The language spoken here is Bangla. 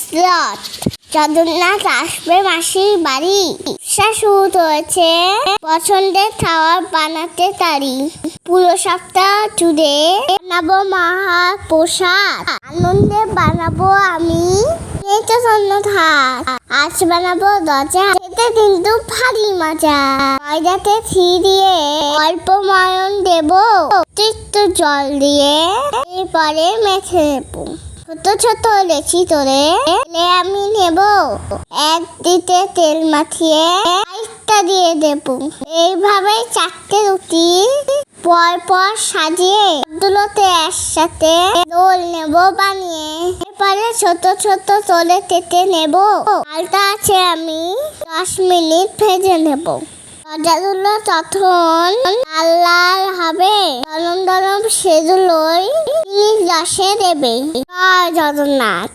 স্লট। জগন্নাথ আসবে মাসির বাড়ি, উৎসব শুরু হয়েছে, পছন্দের খাবার বানাতে তারি। পুরো সপ্তাহ জুড়ে বানাবো মহাপ্রসাদ, আনন্দে বানাবো আমি আজ বানাবো গজা, খেতে কিন্তু ভারী মজা। ময়দাতে ঘি দিয়ে অল্প ময়ন দেবো, অতিরিক্ত জল দিয়ে এরপরে মেখে নেবো। ছোট ছোট লেচি করে আমি নেব, এক দিতে তেল মাখিয়ে আরেকটা দিয়ে দেবো। এইভাবে 4টে রুটি পর পর সাজিয়ে দুলোতে একসাথে রোল নেব বানিয়ে। এরপরে ছোট ছোট তোলে কেটে নেব। ডালটা আছে আমি 10 মিনিট ভেজে নেব। গজাগুলো তখন লাল লাল হবে, গরম গরম সেগুলোই চিনির রসে দেবে। জয় জগন্নাথ।